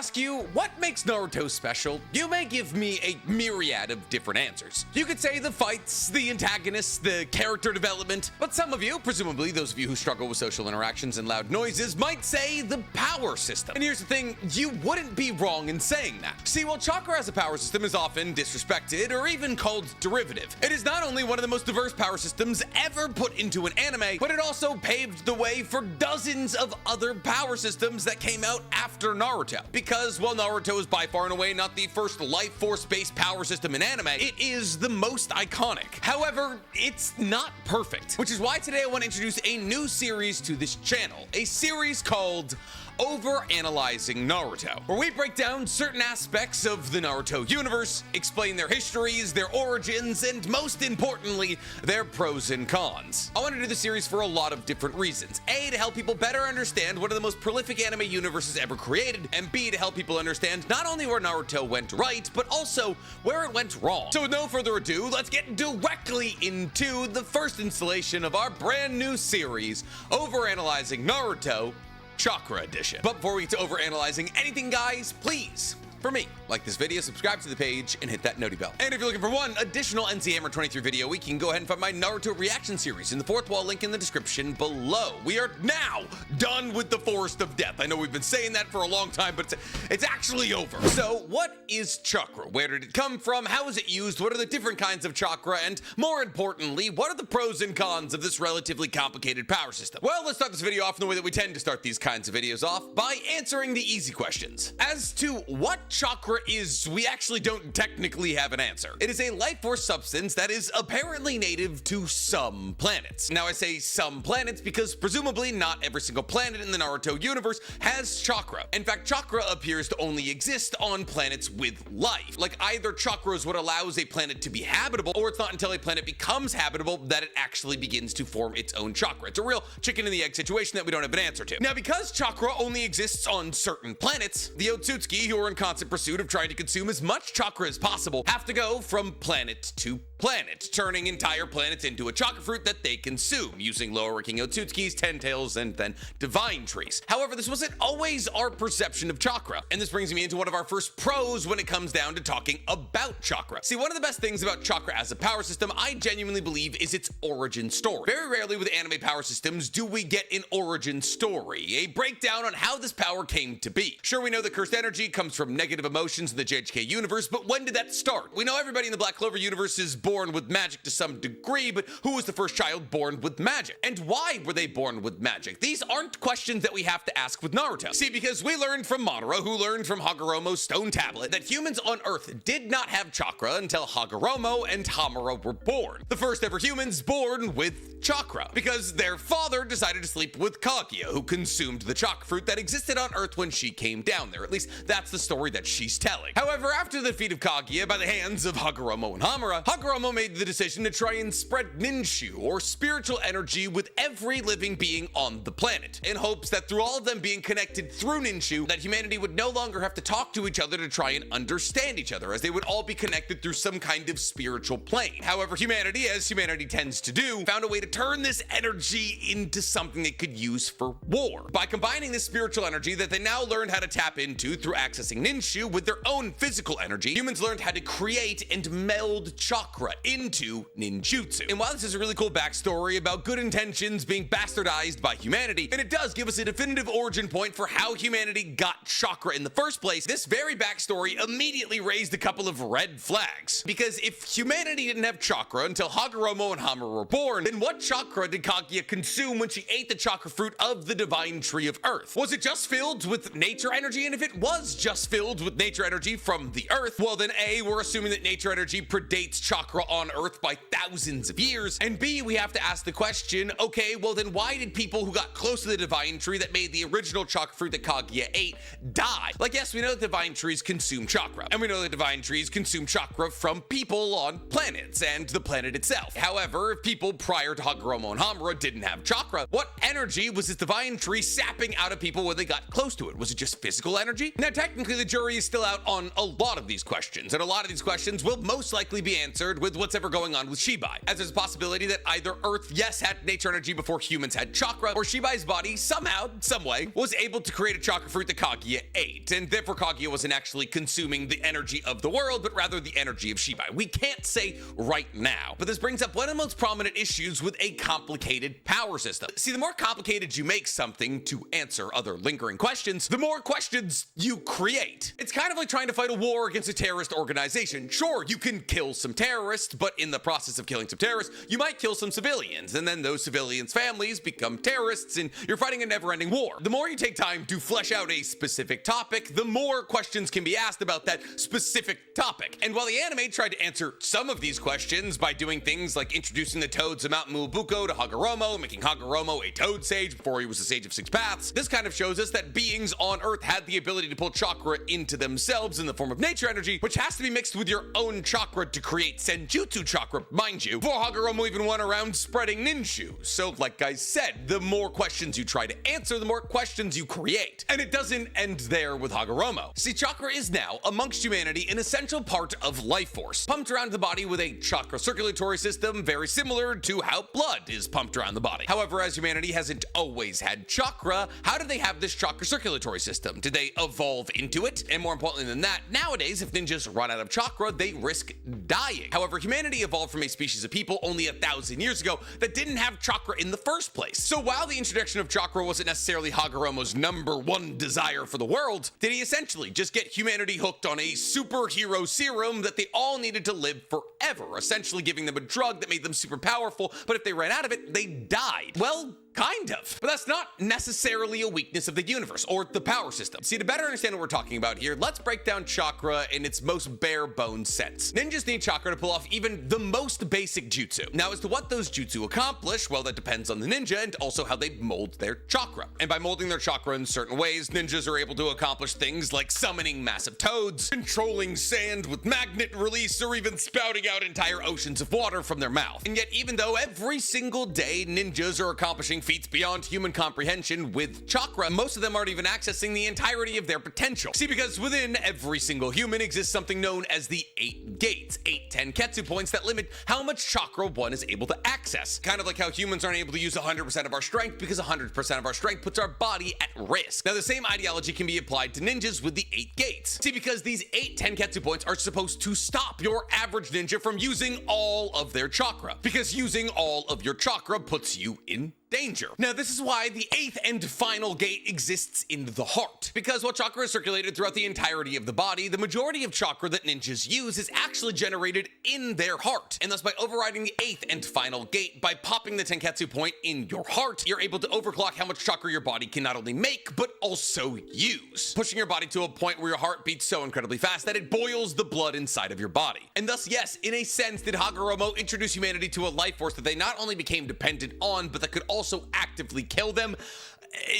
ask you what makes Naruto special, you may give me a myriad of different answers. You could say the fights, the antagonists, the character development, but some of you, presumably those of you who struggle with social interactions and loud noises, might say the power system. And here's the thing, you wouldn't be wrong in saying that. See, while Chakra as a power system is often disrespected or even called derivative, it is not only one of the most diverse power systems ever put into an anime, but it also paved the way for dozens of other power systems that came out after Naruto. Because while Naruto is by far and away not the first life force based power system in anime, it is the most iconic. However, it's not perfect, which is why today I want to introduce a new series to this channel, a series called Overanalysing Naruto, where we break down certain aspects of the Naruto universe, explain their histories, their origins, and most importantly, their pros and cons. I want to do the series for a lot of different reasons. A, to help people better understand one of the most prolific anime universes ever created, and B, to help people understand not only where Naruto went right, but also where it went wrong. So with no further ado, let's get directly into the first installation of our brand new series, Overanalysing Naruto Chakra Edition. But before we get to overanalyzing anything, guys, please, for me, like this video, subscribe to the page, and hit that noti bell. And if you're looking for one additional NCHammer 23 video, we can go ahead and find my Naruto reaction series in the fourth wall link in the description below. We are now done with the Forest of Death. I know we've been saying that for a long time, but it's actually over. So what is Chakra? Where did it come from? How is it used? What are the different kinds of Chakra? And more importantly, what are the pros and cons of this relatively complicated power system? Well, let's start this video off in the way that we tend to start these kinds of videos off, by answering the easy questions. As to what Chakra is, we actually don't technically have an answer. It is a life force substance that is apparently native to some planets. Now I say some planets because presumably not every single planet in the Naruto universe has Chakra. In fact, Chakra appears to only exist on planets with life. Like either Chakra is what allows a planet to be habitable, or it's not until a planet becomes habitable that it actually begins to form its own Chakra. It's a real chicken and the egg situation that we don't have an answer to. Now, because Chakra only exists on certain planets, the Otsutsuki, who are in constant pursuit of trying to consume as much Chakra as possible, have to go from planet to planet, turning entire planets into a Chakra fruit that they consume, using lower-ranking Otsutsukis, Ten Tails, and then Divine Trees. However, this wasn't always our perception of Chakra, and this brings me into one of our first pros when it comes down to talking about Chakra. See, one of the best things about Chakra as a power system, I genuinely believe, is its origin story. Very rarely with anime power systems do we get an origin story, a breakdown on how this power came to be. Sure, we know that cursed energy comes from negative emotions in the JHK universe, but when did that start? We know everybody in the Black Clover universe is born with magic to some degree, but who was the first child born with magic? And why were they born with magic? These aren't questions that we have to ask with Naruto. See, because we learned from Madara, who learned from Hagoromo's stone tablet, that humans on Earth did not have Chakra until Hagoromo and Hamura were born. The first ever humans born with Chakra, because their father decided to sleep with Kaguya, who consumed the Chakra fruit that existed on Earth when she came down there. At least that's the story that she's telling. However, after the defeat of Kaguya by the hands of Hagoromo and Hamura, Hagoromo made the decision to try and spread ninshu, or spiritual energy, with every living being on the planet, in hopes that through all of them being connected through ninshu, that humanity would no longer have to talk to each other to try and understand each other, as they would all be connected through some kind of spiritual plane. However, humanity, as humanity tends to do, found a way to turn this energy into something they could use for war. By combining this spiritual energy that they now learned how to tap into through accessing ninshu with their own physical energy, humans learned how to create and meld Chakra into ninjutsu. And while this is a really cool backstory about good intentions being bastardized by humanity, and it does give us a definitive origin point for how humanity got Chakra in the first place, this very backstory immediately raised a couple of red flags. Because if humanity didn't have Chakra until Hagoromo and Hamura were born, then what Chakra did Kaguya consume when she ate the Chakra fruit of the Divine Tree of Earth? Was it just filled with nature energy? And if it was just filled with nature energy from the Earth, well then A, we're assuming that nature energy predates Chakra on Earth by thousands of years, and B, we have to ask the question, okay, well then why did people who got close to the Divine Tree that made the original Chakra fruit that Kaguya ate die? Like, yes, we know that Divine Trees consume Chakra, and we know that Divine Trees consume Chakra from people on planets and the planet itself. However, if people prior to Hagoromo and Hamura didn't have Chakra, what energy was this Divine Tree sapping out of people when they got close to it? Was it just physical energy? Now, technically, the jury is still out on a lot of these questions, and a lot of these questions will most likely be answered with what's ever going on with Shibai, as there's a possibility that either Earth, yes, had nature energy before humans had chakra, or Shibai's body somehow, some way, was able to create a chakra fruit that Kaguya ate, and therefore Kaguya wasn't actually consuming the energy of the world, but rather the energy of Shibai. We can't say right now, but this brings up one of the most prominent issues with a complicated power system. See, the more complicated you make something to answer other lingering questions, the more questions you create. It's kind of like trying to fight a war against a terrorist organization. Sure, you can kill some terrorists, but in the process of killing some terrorists, you might kill some civilians, and then those civilians' families become terrorists, and you're fighting a never-ending war. The more you take time to flesh out a specific topic, the more questions can be asked about that specific topic. And while the anime tried to answer some of these questions by doing things like introducing the toads of Mount Mubuko to Hagoromo, making Hagoromo a toad sage before he was the Sage of Six Paths, this kind of shows us that beings on Earth had the ability to pull chakra into themselves in the form of nature energy, which has to be mixed with your own chakra to create Senjutsu chakra, mind you, before Hagoromo even went around spreading ninshu. So like I said, the more questions you try to answer, the more questions you create. And it doesn't end there with Hagoromo. See, chakra is now, amongst humanity, an essential part of life force, pumped around the body with a chakra circulatory system very similar to how blood is pumped around the body. However, as humanity hasn't always had chakra, how did they have this chakra circulatory system? Did they evolve into it? And more importantly than that, nowadays, if ninjas run out of chakra, they risk dying. However, humanity evolved from a species of people only 1,000 years ago that didn't have chakra in the first place. So while the introduction of chakra wasn't necessarily Hagoromo's #1 desire for the world, did he essentially just get humanity hooked on a superhero serum that they all needed to live forever, essentially giving them a drug that made them super powerful, but if they ran out of it, they died? Well, kind of. But that's not necessarily a weakness of the universe or the power system. See, to better understand what we're talking about here, let's break down chakra in its most bare bones sense. Ninjas need chakra to pull off even the most basic jutsu. Now, as to what those jutsu accomplish, well, that depends on the ninja and also how they mold their chakra. And by molding their chakra in certain ways, ninjas are able to accomplish things like summoning massive toads, controlling sand with magnet release, or even spouting out entire oceans of water from their mouth. And yet, even though every single day ninjas are accomplishing feats beyond human comprehension with chakra, most of them aren't even accessing the entirety of their potential. See, because within every single human exists something known as the 8 gates, 8 tenketsu points that limit how much chakra one is able to access. Kind of like how humans aren't able to use 100% of our strength because 100% of our strength puts our body at risk. Now, the same ideology can be applied to ninjas with the 8 gates. See, because these 8 tenketsu points are supposed to stop your average ninja from using all of their chakra, because using all of your chakra puts you in danger. Now, this is why the 8th and final gate exists in the heart, because while chakra is circulated throughout the entirety of the body, the majority of chakra that ninjas use is actually generated in their heart. And thus, by overriding the 8th and final gate, by popping the tenketsu point in your heart, you're able to overclock how much chakra your body can not only make, but also use, pushing your body to a point where your heart beats so incredibly fast that it boils the blood inside of your body. And thus, yes, in a sense, did Hagoromo introduce humanity to a life force that they not only became dependent on, but that could also actively kill them?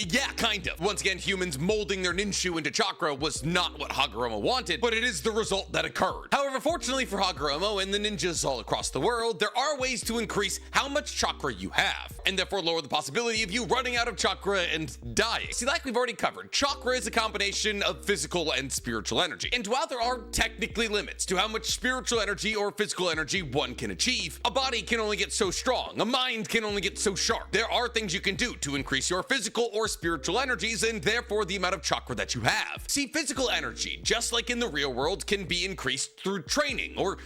Yeah, kind of. Once again, humans molding their ninshu into chakra was not what Hagoromo wanted, but it is the result that occurred. However, fortunately for Hagoromo and the ninjas all across the world, there are ways to increase how much chakra you have, and therefore lower the possibility of you running out of chakra and dying. See, like we've already covered, chakra is a combination of physical and spiritual energy. And while there are technically limits to how much spiritual energy or physical energy one can achieve, a body can only get so strong, a mind can only get so sharp. There are things you can do to increase your physical or spiritual energies, and therefore the amount of chakra that you have. See, physical energy, just like in the real world, can be increased through training or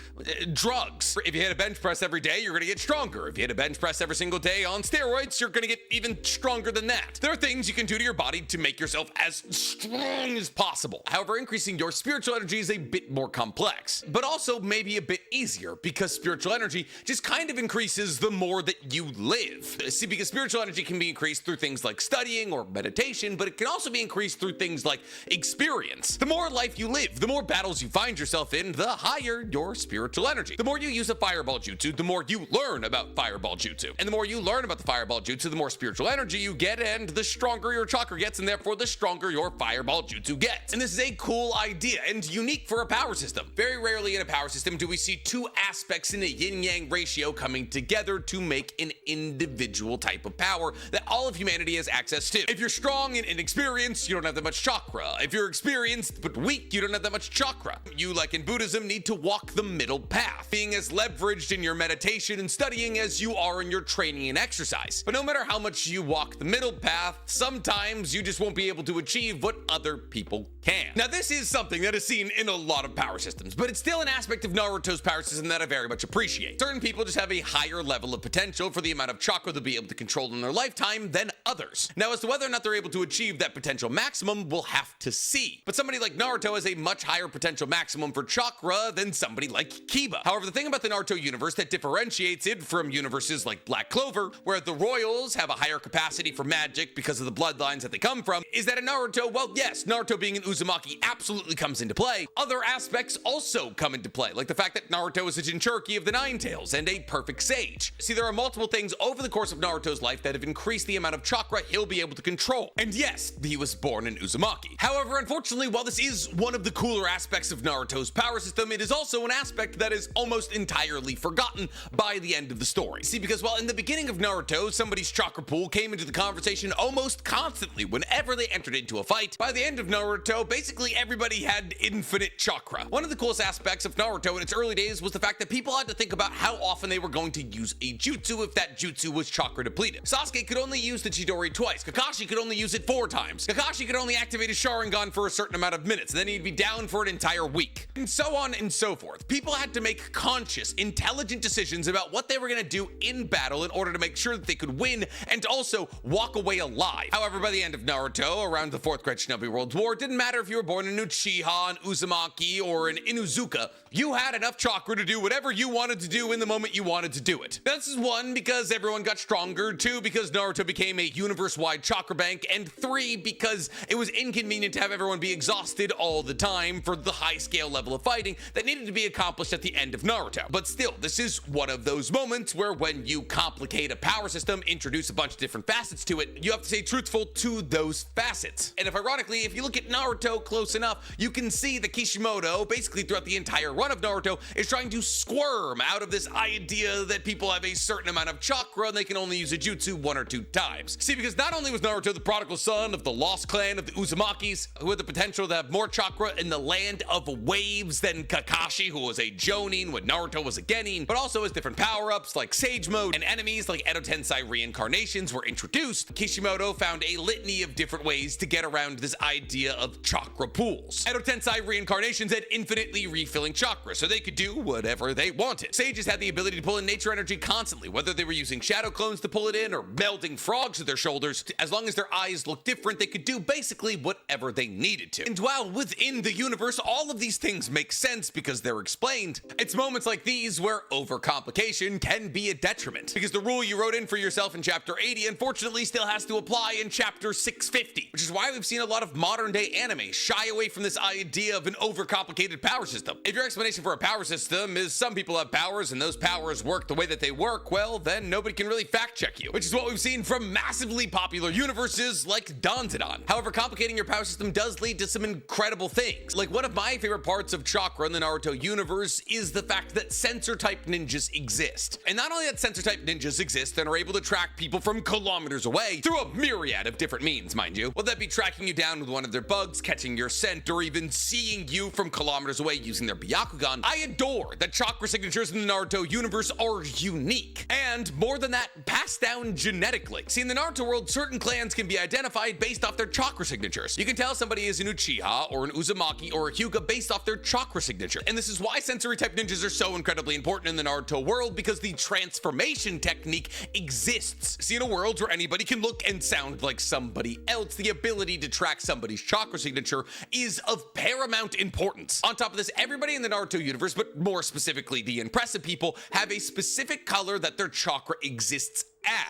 drugs. If you hit a bench press every day, you're gonna get stronger. If you hit a bench press every single day on steroids, you're gonna get even stronger than that. There are things you can do to your body to make yourself as strong as possible. However, increasing your spiritual energy is a bit more complex, but also maybe a bit easier, because spiritual energy just kind of increases the more that you live. See, because spiritual energy can be increased through things like studying or meditation, but it can also be increased through things like experience. The more life you live, the more battles you find yourself in, the higher your spiritual energy. The more you use a fireball jutsu, the more you learn about fireball jutsu. And the more you learn about the fireball jutsu, the more spiritual energy you get, and the stronger your chakra gets, and therefore the stronger your fireball jutsu gets. And this is a cool idea and unique for a power system. Very rarely in a power system do we see two aspects in a yin-yang ratio coming together to make an individual type of power that all of humanity has access access to. If you're strong and inexperienced, you don't have that much chakra. If you're experienced but weak, you don't have that much chakra. You, like in Buddhism, need to walk the middle path, being as leveraged in your meditation and studying as you are in your training and exercise. But no matter how much you walk the middle path, sometimes you just won't be able to achieve what other people can. Now, this is something that is seen in a lot of power systems, but it's still an aspect of Naruto's power system that I very much appreciate. Certain people just have a higher level of potential for the amount of chakra they'll be able to control in their lifetime than others. Now, as to whether or not they're able to achieve that potential maximum, we'll have to see. But somebody like Naruto has a much higher potential maximum for chakra than somebody like Kiba. However, the thing about the Naruto universe that differentiates it from universes like Black Clover, where the royals have a higher capacity for magic because of the bloodlines that they come from, is that in Naruto, well, yes, Naruto being an Uzumaki absolutely comes into play. Other aspects also come into play, like the fact that Naruto is a Jinchuriki of the Nine Tails and a perfect sage. See, there are multiple things over the course of Naruto's life that have increased the amount of chakra he'll be able to control. And yes, he was born an Uzumaki. However, unfortunately, while this is one of the cooler aspects of Naruto's power system, it is also an aspect that is almost entirely forgotten by the end of the story. See, because while in the beginning of Naruto, somebody's chakra pool came into the conversation almost constantly whenever they entered into a fight, by the end of Naruto, basically everybody had infinite chakra. One of the coolest aspects of Naruto in its early days was the fact that people had to think about how often they were going to use a jutsu if that jutsu was chakra depleted. Sasuke could only use the Chidori twice. Kakashi could only use it 4 times. Kakashi could only activate his Sharingan for a certain amount of minutes, and then he'd be down for an entire week. And so on and so forth. People had to make conscious, intelligent decisions about what they were going to do in battle in order to make sure that they could win and also walk away alive. However, by the end of Naruto, around the 4th Great Shinobi World War, it didn't matter if you were born in Uchiha, an Uzumaki, or an Inuzuka, you had enough chakra to do whatever you wanted to do in the moment you wanted to do it. This is 1, because everyone got stronger, 2, because Naruto became a universe-wide chakra bank, and 3, because it was inconvenient to have everyone be exhausted all the time for the high-scale level of fighting that needed to be accomplished at the end of Naruto. But still, this is one of those moments where when you complicate a power system, introduce a bunch of different facets to it, you have to stay truthful to those facets. And if ironically, if you look at Naruto close enough, you can see that Kishimoto, basically throughout the entire run of Naruto, is trying to squirm out of this idea that people have a certain amount of chakra and they can only use a jutsu 1 or 2 times. See, because not only was Naruto the prodigal son of the lost clan of the Uzumakis, who had the potential to have more chakra in the land of waves than Kakashi, who was a Jonin when Naruto was a Genin, but also as different power-ups like Sage Mode and enemies like Edo Tensei reincarnations were introduced, Kishimoto found a litany of different ways to get around this idea of chakra pools. Edo Tensei reincarnations had infinitely refilling chakra, so they could do whatever they wanted. Sages had the ability to pull in nature energy constantly, whether they were using shadow clones to pull it in or melding frogs to their shoulders. As long as their eyes looked different, they could do basically whatever they needed to. And while within the universe, all of these things make sense because they're explained, it's moments like these where overcomplication can be a detriment. Because the rule you wrote in for yourself in chapter 80 unfortunately still has to apply in chapter 650, which is why we've seen a lot of modern day anime shy away from this idea of an overcomplicated power system. If your explanation for a power system is some people have powers and those powers work the way that they work, well, then nobody can really fact check you, which is what we've seen from massively popular universes like Danzadon. However, complicating your power system does lead to some incredible things. Like, one of my favorite parts of Chakra in the Naruto universe is the fact that sensor-type ninjas exist. And not only that sensor-type ninjas exist and are able to track people from kilometers away through a myriad of different means, mind you, whether that be tracking you down with one of their bugs, catching your scent, or even seeing you from kilometers away using their Byakugan, I adore that chakra signatures in the Naruto universe are unique. And more than that, passed down genetically. See, in the Naruto world, certain clans can be identified based off their chakra signatures. You can tell somebody is an Uchiha or an Uzumaki or a Hyuga based off their chakra signature. And this is why sensory type ninjas are so incredibly important in the Naruto world, because the transformation technique exists. See, in a world where anybody can look and sound like somebody else, the ability to track somebody's chakra signature is of paramount importance. On top of this, everybody in the Naruto universe, but more specifically the impressive people, have a specific color that their chakra exists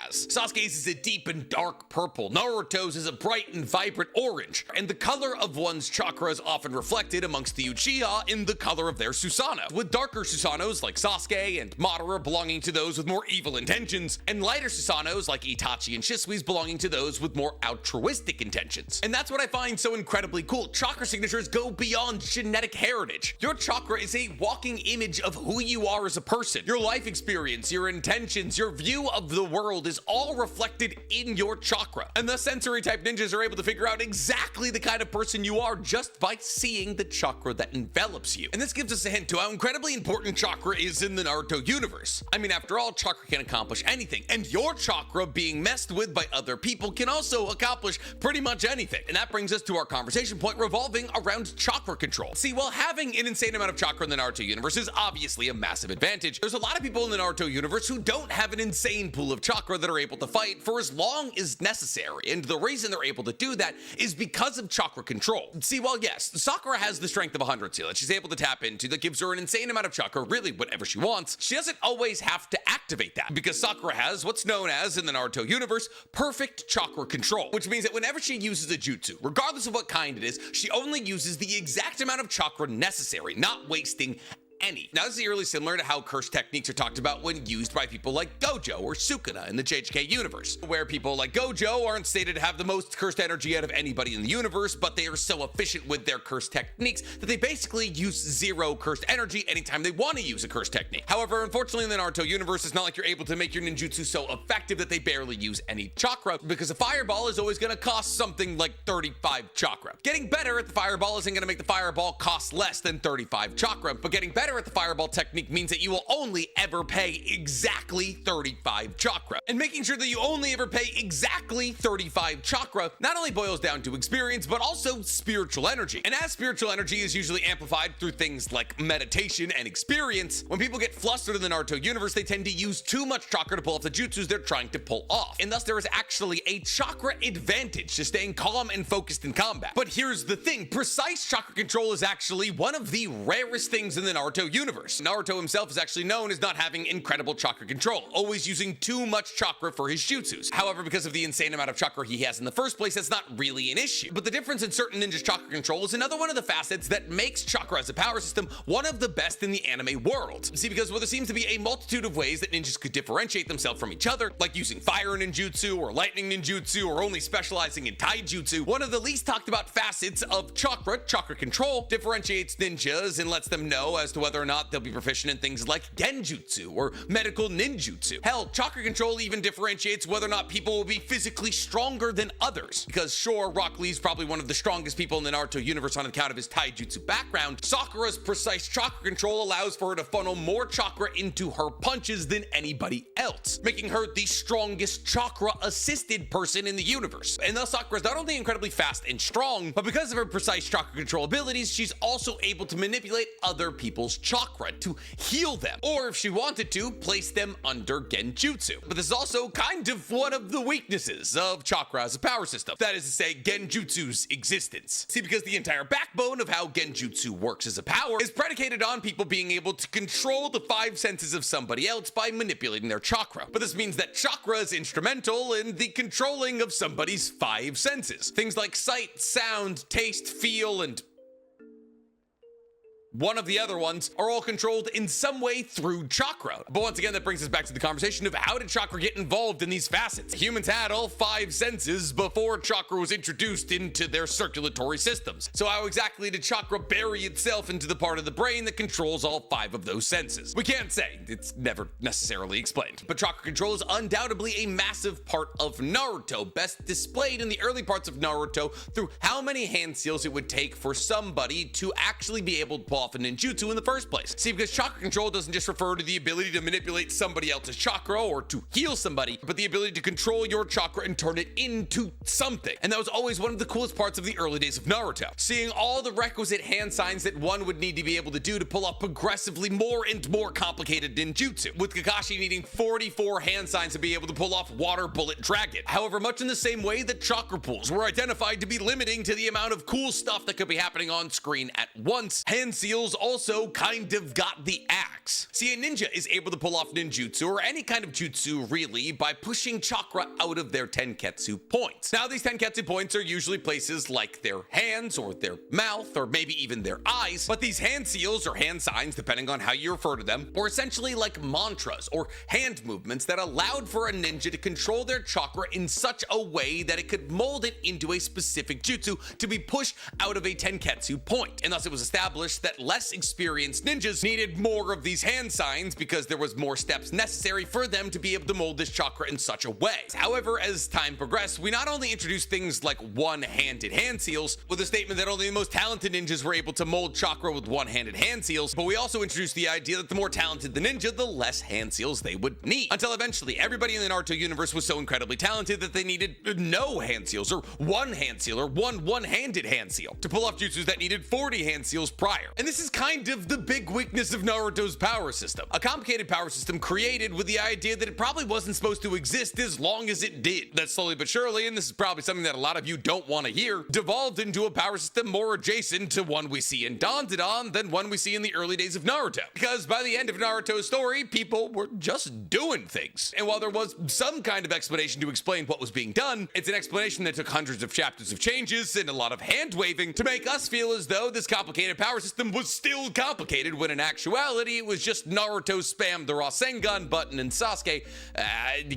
as. Sasuke's is a deep and dark purple. Naruto's is a bright and vibrant orange. And the color of one's chakra is often reflected amongst the Uchiha in the color of their Susanoo, with darker Susanos like Sasuke and Madara belonging to those with more evil intentions, and lighter Susanos like Itachi and Shisui's belonging to those with more altruistic intentions. And that's what I find so incredibly cool. Chakra signatures go beyond genetic heritage. Your chakra is a walking image of who you are as a person, your life experience, your intentions, your view of the world, world is all reflected in your chakra. And thus sensory type ninjas are able to figure out exactly the kind of person you are just by seeing the chakra that envelops you. And this gives us a hint to how incredibly important chakra is in the Naruto universe. I mean, after all, chakra can accomplish anything, and your chakra being messed with by other people can also accomplish pretty much anything. And that brings us to our conversation point revolving around chakra control. See, while having an insane amount of chakra in the Naruto universe is obviously a massive advantage, there's a lot of people in the Naruto universe who don't have an insane pool of chakra that are able to fight for as long as necessary. And the reason they're able to do that is because of chakra control. See, while yes, Sakura has the strength of 100 seal that she's able to tap into that gives her an insane amount of chakra, really whatever she wants, she doesn't always have to activate that because Sakura has what's known as, in the Naruto universe, perfect chakra control, which means that whenever she uses a jutsu, regardless of what kind it is, she only uses the exact amount of chakra necessary, not wasting any. Now, this is eerily similar to how curse techniques are talked about when used by people like Gojo or Sukuna in the JJK universe, where people like Gojo aren't stated to have the most cursed energy out of anybody in the universe, but they are so efficient with their curse techniques that they basically use zero cursed energy anytime they want to use a curse technique. However, unfortunately in the Naruto universe, it's not like you're able to make your ninjutsu so effective that they barely use any chakra, because a fireball is always going to cost something like 35 chakra. Getting better at the fireball isn't going to make the fireball cost less than 35 chakra, but getting better at the fireball technique means that you will only ever pay exactly 35 chakra. And making sure that you only ever pay exactly 35 chakra not only boils down to experience, but also spiritual energy. And as spiritual energy is usually amplified through things like meditation and experience, when people get flustered in the Naruto universe, they tend to use too much chakra to pull off the jutsus they're trying to pull off. And thus there is actually a chakra advantage to staying calm and focused in combat. But here's the thing, precise chakra control is actually one of the rarest things in the Naruto universe. Naruto himself is actually known as not having incredible chakra control, always using too much chakra for his jutsus. However, because of the insane amount of chakra he has in the first place, that's not really an issue. But the difference in certain ninjas' chakra control is another one of the facets that makes chakra as a power system one of the best in the anime world. See, because while there seems to be a multitude of ways that ninjas could differentiate themselves from each other, like using fire ninjutsu or lightning ninjutsu or only specializing in taijutsu, one of the least talked about facets of chakra control, differentiates ninjas and lets them know as to whether or not they'll be proficient in things like genjutsu or medical ninjutsu. Hell, chakra control even differentiates whether or not people will be physically stronger than others. Because sure, Rock Lee's probably one of the strongest people in the Naruto universe on account of his taijutsu background, Sakura's precise chakra control allows for her to funnel more chakra into her punches than anybody else, making her the strongest chakra-assisted person in the universe. And thus Sakura's not only incredibly fast and strong, but because of her precise chakra control abilities, she's also able to manipulate other people's chakra to heal them, or if she wanted to, place them under genjutsu. But this is also kind of one of the weaknesses of chakra as a power system. That is to say, genjutsu's existence. See, because the entire backbone of how genjutsu works as a power is predicated on people being able to control the five senses of somebody else by manipulating their chakra. But this means that chakra is instrumental in the controlling of somebody's five senses. Things like sight, sound, taste, feel, and one of the other ones are all controlled in some way through chakra. But once again, that brings us back to the conversation of how did chakra get involved in these facets? Humans had all five senses before chakra was introduced into their circulatory systems. So how exactly did chakra bury itself into the part of the brain that controls all five of those senses? We can't say. It's never necessarily explained. But chakra control is undoubtedly a massive part of Naruto, best displayed in the early parts of Naruto through how many hand seals it would take for somebody to actually be able to pull off a ninjutsu in the first place. See, because chakra control doesn't just refer to the ability to manipulate somebody else's chakra or to heal somebody, but the ability to control your chakra and turn it into something. And that was always one of the coolest parts of the early days of Naruto. Seeing all the requisite hand signs that one would need to be able to do to pull off progressively more and more complicated ninjutsu, with Kakashi needing 44 hand signs to be able to pull off Water Bullet Dragon. However, much in the same way that chakra pools were identified to be limiting to the amount of cool stuff that could be happening on screen at once, hand seals also kind of got the axe. See, a ninja is able to pull off ninjutsu, or any kind of jutsu really, by pushing chakra out of their tenketsu points. Now, these tenketsu points are usually places like their hands, or their mouth, or maybe even their eyes, but these hand seals, or hand signs, depending on how you refer to them, were essentially like mantras, or hand movements that allowed for a ninja to control their chakra in such a way that it could mold it into a specific jutsu to be pushed out of a tenketsu point. And thus it was established that less experienced ninjas needed more of these hand signs because there was more steps necessary for them to be able to mold this chakra in such a way. However, as time progressed, we not only introduced things like one-handed hand seals, with a statement that only the most talented ninjas were able to mold chakra with one-handed hand seals, but we also introduced the idea that the more talented the ninja, the less hand seals they would need. Until eventually, everybody in the Naruto universe was so incredibly talented that they needed no hand seals, or one hand seal, or one-handed hand seal, to pull off jutsus that needed 40 hand seals prior. And this is kind of the big weakness of Naruto's power system. A complicated power system created with the idea that it probably wasn't supposed to exist as long as it did. That slowly but surely, and this is probably something that a lot of you don't want to hear, devolved into a power system more adjacent to one we see in Dandadan than one we see in the early days of Naruto. Because by the end of Naruto's story, people were just doing things. And while there was some kind of explanation to explain what was being done, it's an explanation that took hundreds of chapters of changes and a lot of hand-waving to make us feel as though this complicated power system was still complicated, when in actuality it was just Naruto spam the Rasengan button and Sasuke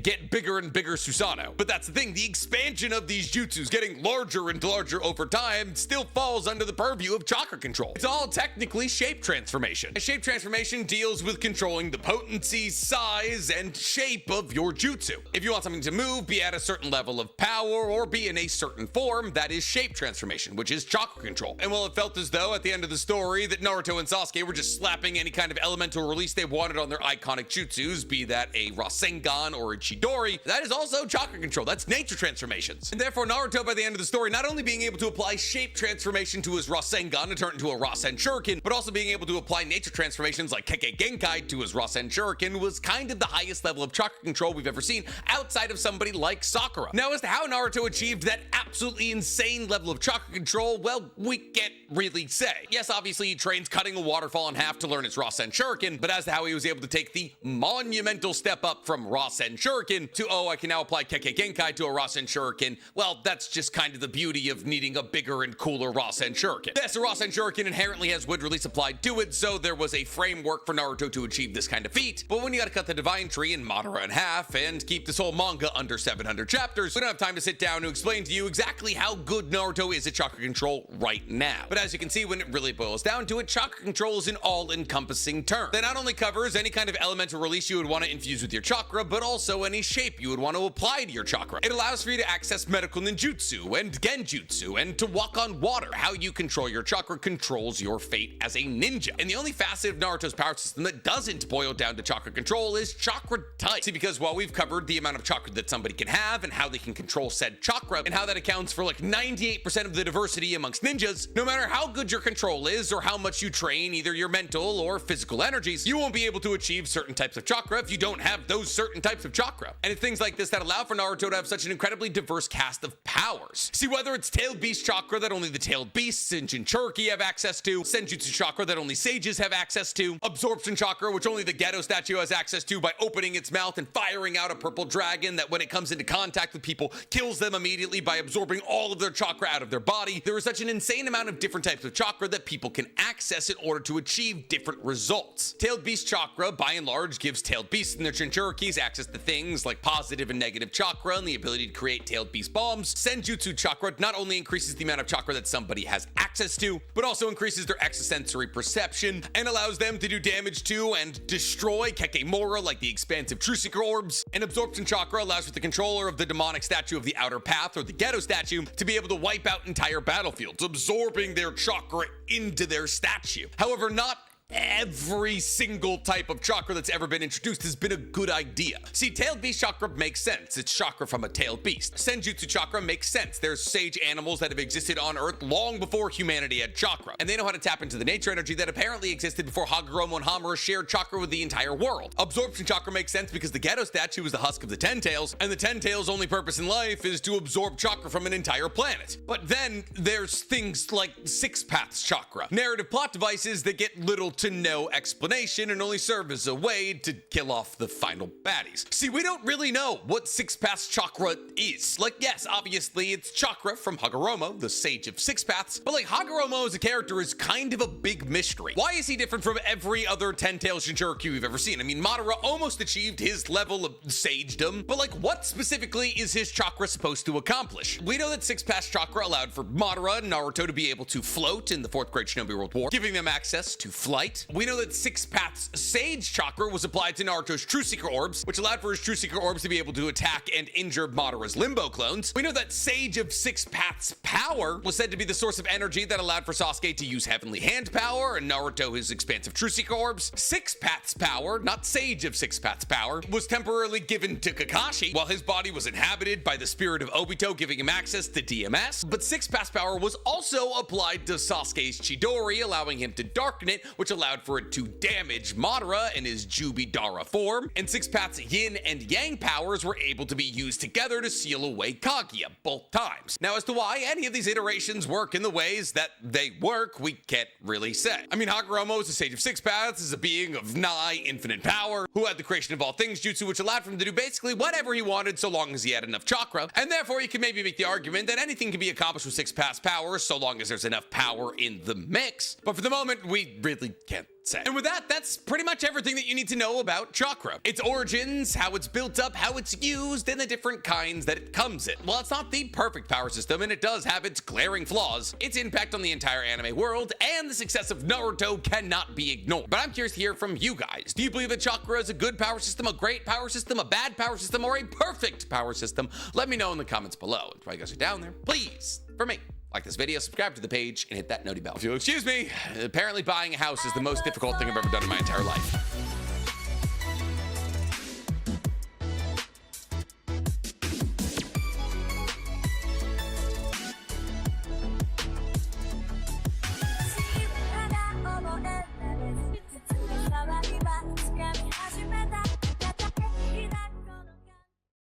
get bigger and bigger Susanoo. But that's the thing, the expansion of these jutsus getting larger and larger over time still falls under the purview of chakra control. It's all technically shape transformation. A shape transformation deals with controlling the potency, size, and shape of your jutsu. If you want something to move, be at a certain level of power, or be in a certain form, that is shape transformation, which is chakra control. And while it felt as though at the end of the story that Naruto and Sasuke were just slapping any kind of elemental release they wanted on their iconic jutsus, be that a Rasengan or a Chidori, that is also chakra control. That's nature transformations. And therefore Naruto, by the end of the story, not only being able to apply shape transformation to his Rasengan to turn into a Rasen Shuriken, but also being able to apply nature transformations like Kekkei Genkai to his Rasen Shuriken was kind of the highest level of chakra control we've ever seen outside of somebody like Sakura. Now, as to how Naruto achieved that absolutely insane level of chakra control, well, we can't really say. Yes, obviously he trains cutting a waterfall in half to learn his Rasen Shuriken, but as to how he was able to take the monumental step up from Rasen Shuriken to, oh, I can now apply Kekkei Genkai to a Rasen Shuriken, well, that's just kind of the beauty of needing a bigger and cooler Rasen Shuriken. Yes, a Rasen Shuriken inherently has wind release applied to it, so there was a framework for Naruto to achieve this kind of feat, but when you gotta cut the divine tree in Madara in half and keep this whole manga under 700 chapters, we don't have time to sit down to explain to you exactly how good Naruto is at chakra control right now. But as you can see, when it really boils down to it, chakra control is an all-encompassing term that not only covers any kind of elemental release you would want to infuse with your chakra, but also any shape you would want to apply to your chakra. It allows for you to access medical ninjutsu and genjutsu and to walk on water. How you control your chakra controls your fate as a ninja. And the only facet of Naruto's power system that doesn't boil down to chakra control is chakra type. See, because while we've covered the amount of chakra that somebody can have and how they can control said chakra and how that accounts for like 98% of the diversity amongst ninjas, no matter how good your control is or how much you train either your mental or physical energies, you won't be able to achieve certain types of chakra if you don't have those certain types of chakra. And it's things like this that allow for Naruto to have such an incredibly diverse cast of powers. See, whether it's tailed beast chakra that only the tailed beasts in Jinchuriki have access to, Senjutsu chakra that only sages have access to, absorption chakra which only the Geto statue has access to by opening its mouth and firing out a purple dragon that when it comes into contact with people kills them immediately by absorbing all of their chakra out of their body. There is such an insane amount of different types of chakra that people can access in order to achieve different results. Tailed beast chakra by and large gives tailed beasts and their Jinchurikis access to things like positive and negative chakra and the ability to create tailed beast bombs. Senjutsu chakra not only increases the amount of chakra that somebody has access to, but also increases their extrasensory perception and allows them to do damage to and destroy Kekemora like the expansive true seeker orbs. And absorption chakra allows for the controller of the demonic statue of the outer path or the Geto statue to be able to wipe out entire battlefields, absorbing their chakra into their statue. However, not every single type of chakra that's ever been introduced has been a good idea. See, tailed beast chakra makes sense. It's chakra from a tailed beast. Senjutsu chakra makes sense. There's sage animals that have existed on Earth long before humanity had chakra, and they know how to tap into the nature energy that apparently existed before Hagoromo and Hamura shared chakra with the entire world. Absorption chakra makes sense because the Geto statue is the husk of the Ten Tails, and the Ten Tails' only purpose in life is to absorb chakra from an entire planet. But then there's things like Six Paths chakra, narrative plot devices that get little to no explanation and only serve as a way to kill off the final baddies. See, we don't really know what Six Paths Chakra is. Like, yes, obviously it's Chakra from Hagoromo, the Sage of Six Paths, but like Hagoromo as a character is kind of a big mystery. Why is he different from every other 10-tailed Shinjuku we've ever seen? I mean, Madara almost achieved his level of sagedom, but like what specifically is his chakra supposed to accomplish? We know that Six Paths Chakra allowed for Madara and Naruto to be able to float in the Fourth Great Shinobi World War, giving them access to flight. We know that Six Paths Sage Chakra was applied to Naruto's True Seeker Orbs, which allowed for his True Seeker Orbs to be able to attack and injure Madara's Limbo clones. We know that Sage of Six Paths Power was said to be the source of energy that allowed for Sasuke to use Heavenly Hand power and Naruto his expansive True Seeker Orbs. Six Paths Power, not Sage of Six Paths Power, was temporarily given to Kakashi while his body was inhabited by the spirit of Obito, giving him access to DMS. But Six Paths Power was also applied to Sasuke's Chidori, allowing him to darken it, which allowed for it to damage Madara in his Jubidara form. And Six Paths Yin and Yang powers were able to be used together to seal away Kaguya both times. Now, as to why any of these iterations work in the ways that they work, we can't really say. I mean, Hagoromo is a Sage of Six Paths, is a being of nigh infinite power, who had the creation of all things jutsu, which allowed for him to do basically whatever he wanted so long as he had enough chakra, and therefore you can maybe make the argument that anything can be accomplished with Six Paths power so long as there's enough power in the mix. But for the moment, we really can't say. And with that, that's pretty much everything that you need to know about chakra. Its origins, how it's built up, how it's used, and the different kinds that it comes in. While it's not the perfect power system, and it does have its glaring flaws, its impact on the entire anime world and the success of Naruto cannot be ignored. But I'm curious to hear from you guys. Do you believe that chakra is a good power system, a great power system, a bad power system, or a perfect power system? Let me know in the comments below. And while you guys are down there, please, for me, like this video, subscribe to the page, and hit that noti bell. If you'll excuse me, apparently buying a house is the most difficult thing I've ever done in my entire life.